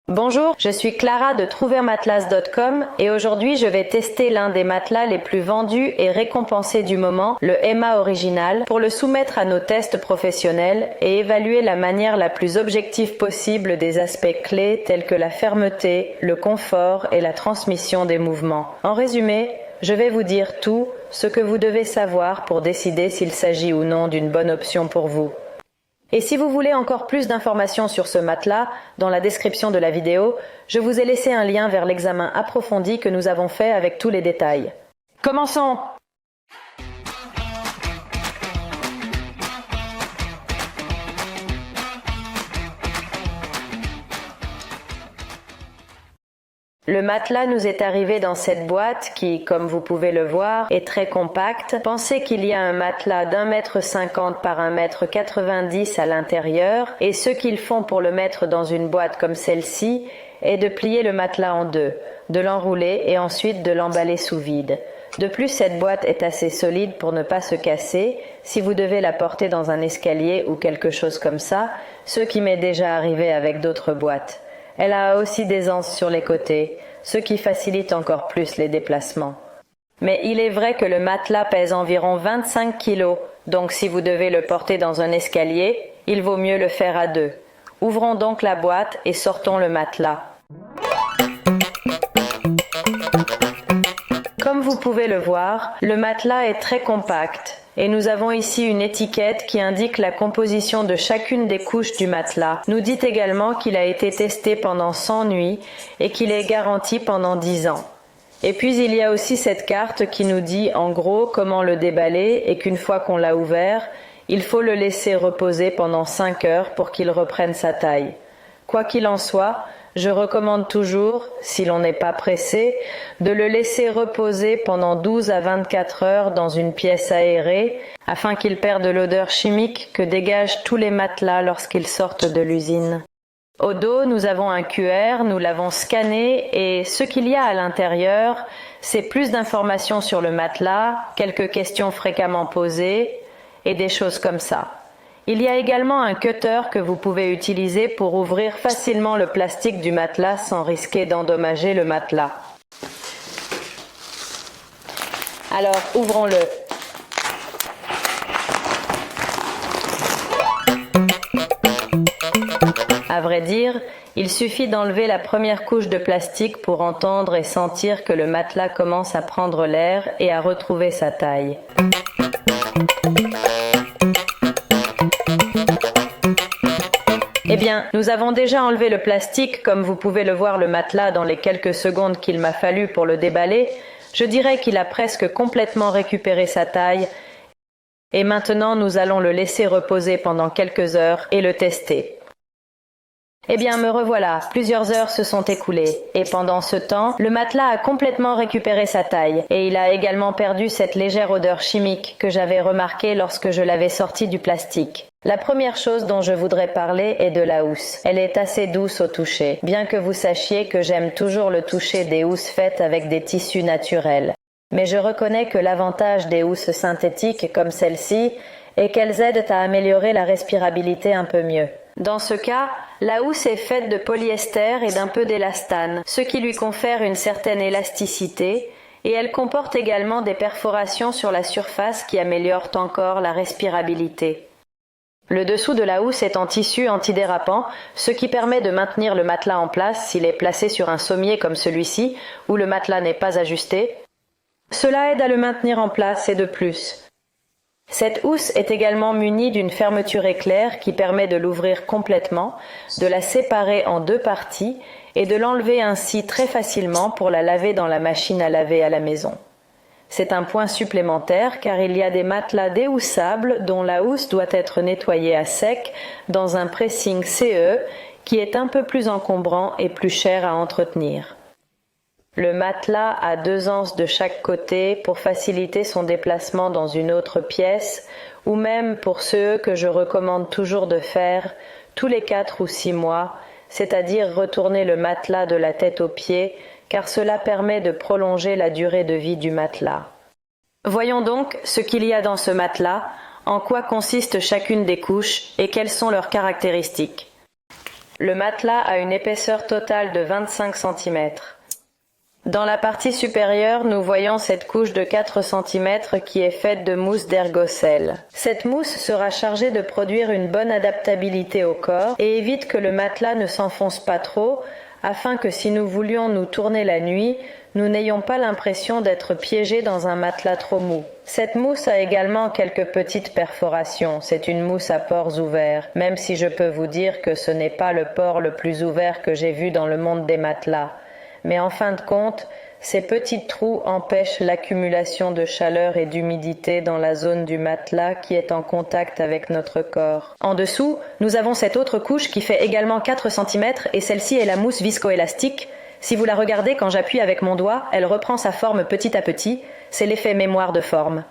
Bonjour, je suis Clara de trouvermatlas.com et aujourd'hui je vais tester l'un des matelas les plus vendus et récompensés du moment, le Emma Original, pour le soumettre à nos tests professionnels et évaluer la manière la plus objective possible des aspects clés tels que la fermeté, le confort et la transmission des mouvements. En résumé, je vais vous dire tout ce que vous devez savoir pour décider s'il s'agit ou non d'une bonne option pour vous. Et si vous voulez encore plus d'informations sur ce matelas, dans la description de la vidéo, je vous ai laissé un lien vers l'examen approfondi que nous avons fait avec tous les détails. Commençons! Le matelas nous est arrivé dans cette boîte qui, comme vous pouvez le voir, est très compacte. Pensez qu'il y a un matelas d'1,50 m par 1,90 m à l'intérieur et ce qu'ils font pour le mettre dans une boîte comme celle-ci est de plier le matelas en deux, de l'enrouler et ensuite de l'emballer sous vide. De plus, cette boîte est assez solide pour ne pas se casser si vous devez la porter dans un escalier ou quelque chose comme ça, ce qui m'est déjà arrivé avec d'autres boîtes. Elle a aussi des anses sur les côtés, ce qui facilite encore plus les déplacements. Mais il est vrai que le matelas pèse environ 25 kg, donc si vous devez le porter dans un escalier, il vaut mieux le faire à deux. Ouvrons donc la boîte et sortons le matelas. Comme vous pouvez le voir, le matelas est très compact. Et nous avons ici une étiquette qui indique la composition de chacune des couches du matelas. Nous dit également qu'il a été testé pendant 100 nuits et qu'il est garanti pendant 10 ans. Et puis il y a aussi cette carte qui nous dit en gros comment le déballer et qu'une fois qu'on l'a ouvert, il faut le laisser reposer pendant 5 heures pour qu'il reprenne sa taille. Quoi qu'il en soit, je recommande toujours, si l'on n'est pas pressé, de le laisser reposer pendant 12 à 24 heures dans une pièce aérée afin qu'il perde l'odeur chimique que dégagent tous les matelas lorsqu'ils sortent de l'usine. Au dos, nous avons un QR, nous l'avons scanné et ce qu'il y a à l'intérieur, c'est plus d'informations sur le matelas, quelques questions fréquemment posées et des choses comme ça. Il y a également un cutter que vous pouvez utiliser pour ouvrir facilement le plastique du matelas sans risquer d'endommager le matelas. Alors, ouvrons-le. À vrai dire, il suffit d'enlever la première couche de plastique pour entendre et sentir que le matelas commence à prendre l'air et à retrouver sa taille. Eh bien, nous avons déjà enlevé le plastique, comme vous pouvez le voir le matelas dans les quelques secondes qu'il m'a fallu pour le déballer. Je dirais qu'il a presque complètement récupéré sa taille. Et maintenant, nous allons le laisser reposer pendant quelques heures et le tester. Eh bien, me revoilà, plusieurs heures se sont écoulées, et pendant ce temps, le matelas a complètement récupéré sa taille, et il a également perdu cette légère odeur chimique que j'avais remarquée lorsque je l'avais sorti du plastique. La première chose dont je voudrais parler est de la housse. Elle est assez douce au toucher, bien que vous sachiez que j'aime toujours le toucher des housses faites avec des tissus naturels. Mais je reconnais que l'avantage des housses synthétiques comme celle-ci est qu'elles aident à améliorer la respirabilité un peu mieux. Dans ce cas, la housse est faite de polyester et d'un peu d'élastane, ce qui lui confère une certaine élasticité, et elle comporte également des perforations sur la surface qui améliorent encore la respirabilité. Le dessous de la housse est en tissu antidérapant, ce qui permet de maintenir le matelas en place s'il est placé sur un sommier comme celui-ci, où le matelas n'est pas ajusté. Cela aide à le maintenir en place et de plus. Cette housse est également munie d'une fermeture éclair qui permet de l'ouvrir complètement, de la séparer en deux parties et de l'enlever ainsi très facilement pour la laver dans la machine à laver à la maison. C'est un point supplémentaire car il y a des matelas déhoussables dont la housse doit être nettoyée à sec dans un pressing CE qui est un peu plus encombrant et plus cher à entretenir. Le matelas a 2 anses de chaque côté pour faciliter son déplacement dans une autre pièce ou même pour ceux que je recommande toujours de faire tous les 4 ou 6 mois, c'est-à-dire retourner le matelas de la tête aux pieds car cela permet de prolonger la durée de vie du matelas. Voyons donc ce qu'il y a dans ce matelas, en quoi consiste chacune des couches et quelles sont leurs caractéristiques. Le matelas a une épaisseur totale de 25 cm. Dans la partie supérieure, nous voyons cette couche de 4 cm qui est faite de mousse d'ergocelle. Cette mousse sera chargée de produire une bonne adaptabilité au corps et évite que le matelas ne s'enfonce pas trop, afin que si nous voulions nous tourner la nuit, nous n'ayons pas l'impression d'être piégés dans un matelas trop mou. Cette mousse a également quelques petites perforations. C'est une mousse à pores ouverts, même si je peux vous dire que ce n'est pas le port le plus ouvert que j'ai vu dans le monde des matelas. Mais en fin de compte, ces petits trous empêchent l'accumulation de chaleur et d'humidité dans la zone du matelas qui est en contact avec notre corps. En dessous, nous avons cette autre couche qui fait également 4 cm et celle-ci est la mousse viscoélastique. Si vous la regardez quand j'appuie avec mon doigt, elle reprend sa forme petit à petit, c'est l'effet mémoire de forme.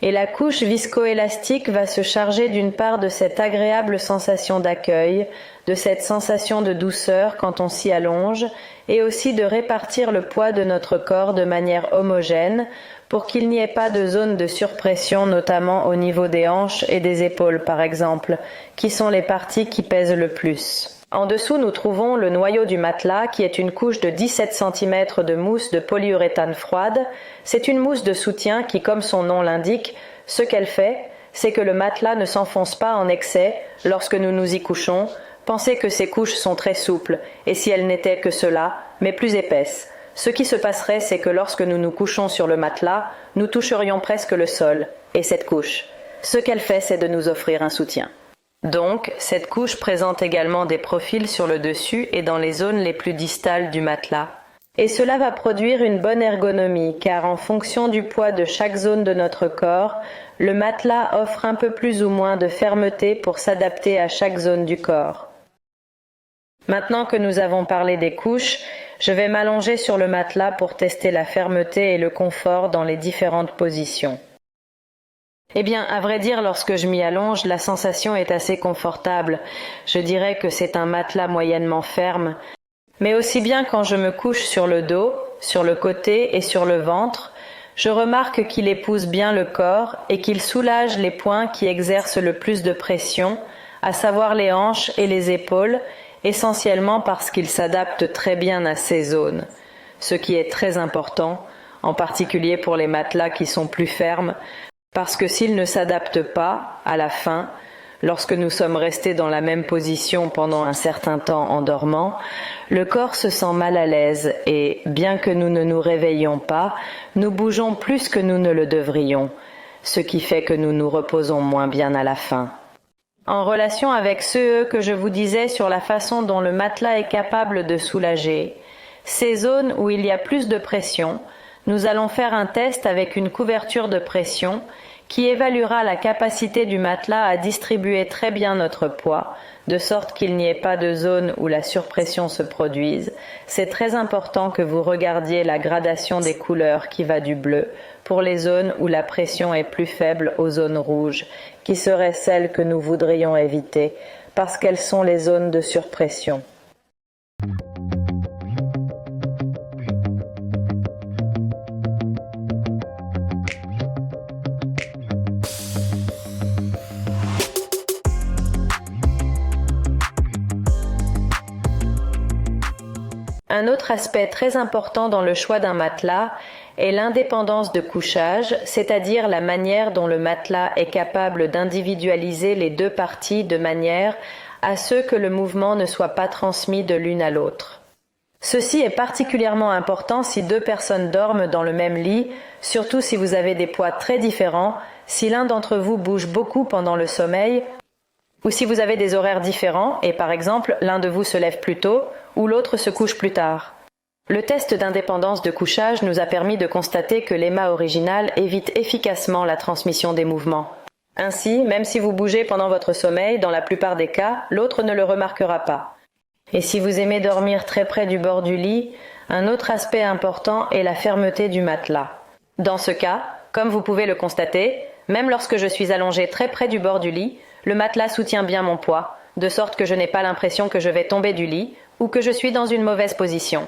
Et la couche viscoélastique va se charger d'une part de cette agréable sensation d'accueil, de cette sensation de douceur quand on s'y allonge, et aussi de répartir le poids de notre corps de manière homogène pour qu'il n'y ait pas de zone de surpression, notamment au niveau des hanches et des épaules par exemple, qui sont les parties qui pèsent le plus. En dessous, nous trouvons le noyau du matelas qui est une couche de 17 cm de mousse de polyuréthane froide. C'est une mousse de soutien qui, comme son nom l'indique, ce qu'elle fait, c'est que le matelas ne s'enfonce pas en excès lorsque nous nous y couchons. Pensez que ces couches sont très souples, et si elles n'étaient que cela, mais plus épaisses. Ce qui se passerait, c'est que lorsque nous nous couchons sur le matelas, nous toucherions presque le sol, et cette couche. Ce qu'elle fait, c'est de nous offrir un soutien. Donc, cette couche présente également des profils sur le dessus et dans les zones les plus distales du matelas. Et cela va produire une bonne ergonomie, car en fonction du poids de chaque zone de notre corps, le matelas offre un peu plus ou moins de fermeté pour s'adapter à chaque zone du corps. Maintenant que nous avons parlé des couches, je vais m'allonger sur le matelas pour tester la fermeté et le confort dans les différentes positions. Eh bien, à vrai dire, lorsque je m'y allonge, la sensation est assez confortable. Je dirais que c'est un matelas moyennement ferme. Mais aussi bien quand je me couche sur le dos, sur le côté et sur le ventre, je remarque qu'il épouse bien le corps et qu'il soulage les points qui exercent le plus de pression, à savoir les hanches et les épaules, essentiellement parce qu'il s'adapte très bien à ces zones. Ce qui est très important, en particulier pour les matelas qui sont plus fermes, parce que s'il ne s'adapte pas, à la fin, lorsque nous sommes restés dans la même position pendant un certain temps en dormant, le corps se sent mal à l'aise et, bien que nous ne nous réveillions pas, nous bougeons plus que nous ne le devrions, ce qui fait que nous nous reposons moins bien à la fin. En relation avec ceux que je vous disais sur la façon dont le matelas est capable de soulager, ces zones où il y a plus de pression, nous allons faire un test avec une couverture de pression qui évaluera la capacité du matelas à distribuer très bien notre poids, de sorte qu'il n'y ait pas de zone où la surpression se produise. C'est très important que vous regardiez la gradation des couleurs qui va du bleu pour les zones où la pression est plus faible aux zones rouges, qui seraient celles que nous voudrions éviter, parce qu'elles sont les zones de surpression. Un autre aspect très important dans le choix d'un matelas est l'indépendance de couchage, c'est-à-dire la manière dont le matelas est capable d'individualiser les deux parties de manière à ce que le mouvement ne soit pas transmis de l'une à l'autre. Ceci est particulièrement important si deux personnes dorment dans le même lit, surtout si vous avez des poids très différents, si l'un d'entre vous bouge beaucoup pendant le sommeil, ou si vous avez des horaires différents et par exemple l'un de vous se lève plus tôt ou l'autre se couche plus tard. Le test d'indépendance de couchage nous a permis de constater que l'EMA original évite efficacement la transmission des mouvements. Ainsi, même si vous bougez pendant votre sommeil, dans la plupart des cas, l'autre ne le remarquera pas. Et si vous aimez dormir très près du bord du lit, un autre aspect important est la fermeté du matelas. Dans ce cas, comme vous pouvez le constater, même lorsque je suis allongée très près du bord du lit, le matelas soutient bien mon poids, de sorte que je n'ai pas l'impression que je vais tomber du lit ou que je suis dans une mauvaise position.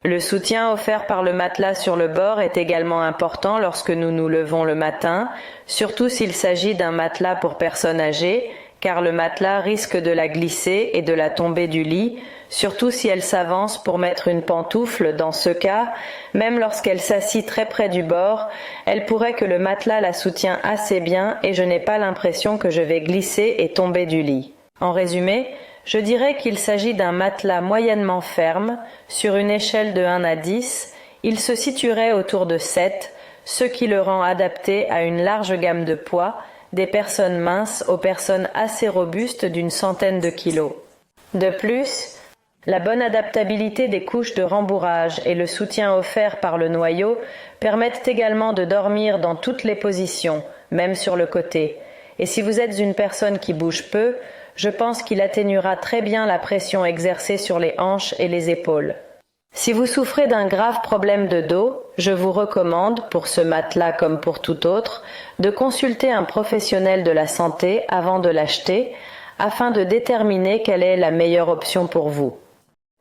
Le soutien offert par le matelas sur le bord est également important lorsque nous nous levons le matin, surtout s'il s'agit d'un matelas pour personnes âgées, car le matelas risque de la glisser et de la tomber du lit, surtout si elle s'avance pour mettre une pantoufle. Dans ce cas, même lorsqu'elle s'assit très près du bord, elle pourrait que le matelas la soutient assez bien et je n'ai pas l'impression que je vais glisser et tomber du lit. En résumé, je dirais qu'il s'agit d'un matelas moyennement ferme. Sur une échelle de 1 à 10, il se situerait autour de 7, ce qui le rend adapté à une large gamme de poids, des personnes minces aux personnes assez robustes d'une centaine de kilos. De plus, la bonne adaptabilité des couches de rembourrage et le soutien offert par le noyau permettent également de dormir dans toutes les positions, même sur le côté. Et si vous êtes une personne qui bouge peu, je pense qu'il atténuera très bien la pression exercée sur les hanches et les épaules. Si vous souffrez d'un grave problème de dos, je vous recommande, pour ce matelas comme pour tout autre, de consulter un professionnel de la santé avant de l'acheter, afin de déterminer quelle est la meilleure option pour vous.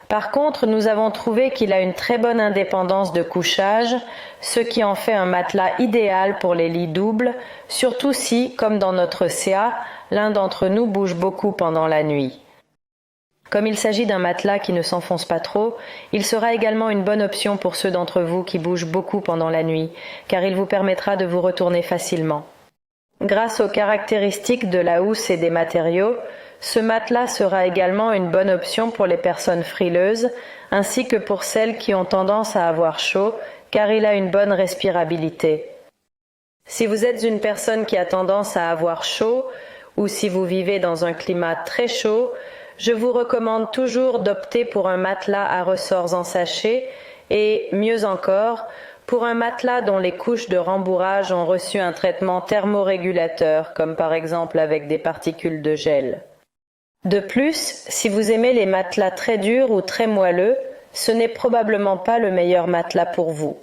Par contre, nous avons trouvé qu'il a une très bonne indépendance de couchage, ce qui en fait un matelas idéal pour les lits doubles, surtout si, comme dans notre CA, l'un d'entre nous bouge beaucoup pendant la nuit. Comme il s'agit d'un matelas qui ne s'enfonce pas trop, il sera également une bonne option pour ceux d'entre vous qui bougent beaucoup pendant la nuit, car il vous permettra de vous retourner facilement. Grâce aux caractéristiques de la housse et des matériaux, ce matelas sera également une bonne option pour les personnes frileuses, ainsi que pour celles qui ont tendance à avoir chaud, car il a une bonne respirabilité. Si vous êtes une personne qui a tendance à avoir chaud, ou si vous vivez dans un climat très chaud, je vous recommande toujours d'opter pour un matelas à ressorts en sachet et, mieux encore, pour un matelas dont les couches de rembourrage ont reçu un traitement thermorégulateur, comme par exemple avec des particules de gel. De plus, si vous aimez les matelas très durs ou très moelleux, ce n'est probablement pas le meilleur matelas pour vous.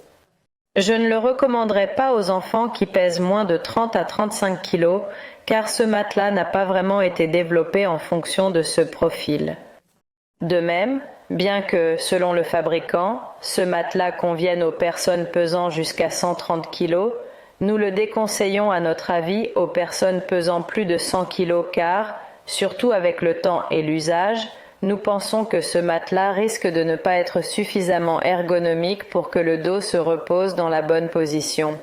Je ne le recommanderais pas aux enfants qui pèsent moins de 30 à 35 kg, car ce matelas n'a pas vraiment été développé en fonction de ce profil. De même, bien que, selon le fabricant, ce matelas convienne aux personnes pesant jusqu'à 130 kg, nous le déconseillons à notre avis aux personnes pesant plus de 100 kg car, surtout avec le temps et l'usage, nous pensons que ce matelas risque de ne pas être suffisamment ergonomique pour que le dos se repose dans la bonne position.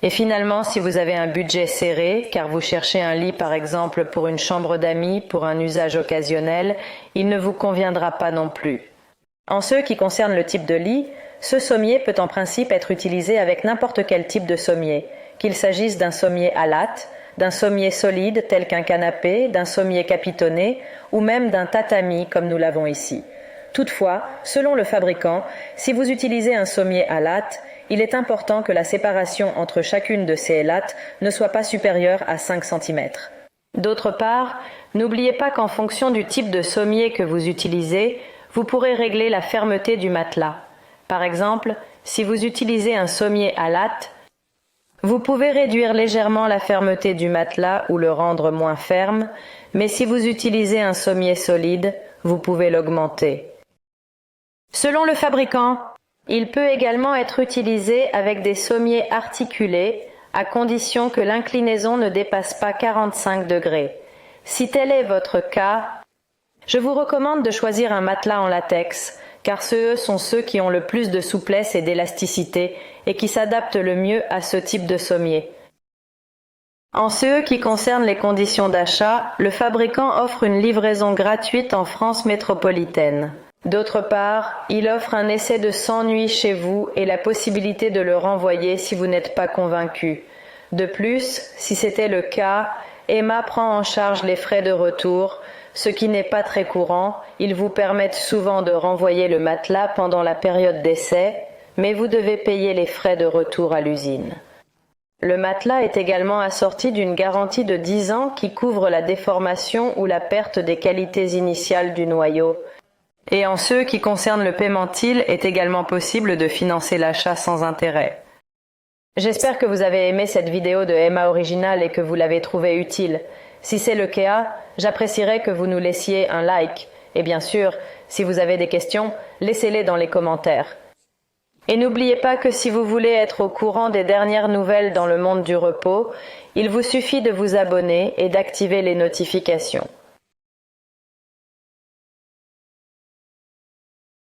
Et finalement, si vous avez un budget serré, car vous cherchez un lit par exemple pour une chambre d'amis, pour un usage occasionnel, il ne vous conviendra pas non plus. En ce qui concerne le type de lit, ce sommier peut en principe être utilisé avec n'importe quel type de sommier, qu'il s'agisse d'un sommier à lattes, d'un sommier solide tel qu'un canapé, d'un sommier capitonné ou même d'un tatami comme nous l'avons ici. Toutefois, selon le fabricant, si vous utilisez un sommier à lattes, il est important que la séparation entre chacune de ces lattes ne soit pas supérieure à 5 cm. D'autre part, n'oubliez pas qu'en fonction du type de sommier que vous utilisez, vous pourrez régler la fermeté du matelas. Par exemple, si vous utilisez un sommier à lattes, vous pouvez réduire légèrement la fermeté du matelas ou le rendre moins ferme, mais si vous utilisez un sommier solide, vous pouvez l'augmenter. Selon le fabricant, il peut également être utilisé avec des sommiers articulés, à condition que l'inclinaison ne dépasse pas 45 degrés. Si tel est votre cas, je vous recommande de choisir un matelas en latex, car ceux sont ceux qui ont le plus de souplesse et d'élasticité et qui s'adaptent le mieux à ce type de sommier. En ce qui concerne les conditions d'achat, le fabricant offre une livraison gratuite en France métropolitaine. D'autre part, il offre un essai de 100 nuits chez vous et la possibilité de le renvoyer si vous n'êtes pas convaincu. De plus, si c'était le cas, Emma prend en charge les frais de retour, ce qui n'est pas très courant. Ils vous permettent souvent de renvoyer le matelas pendant la période d'essai, mais vous devez payer les frais de retour à l'usine. Le matelas est également assorti d'une garantie de 10 ans qui couvre la déformation ou la perte des qualités initiales du noyau. Et en ce qui concerne le paiement TIL, est également possible de financer l'achat sans intérêt. J'espère que vous avez aimé cette vidéo de Emma Original et que vous l'avez trouvée utile. Si c'est le cas, j'apprécierais que vous nous laissiez un like. Et bien sûr, si vous avez des questions, laissez-les dans les commentaires. Et n'oubliez pas que si vous voulez être au courant des dernières nouvelles dans le monde du repos, il vous suffit de vous abonner et d'activer les notifications.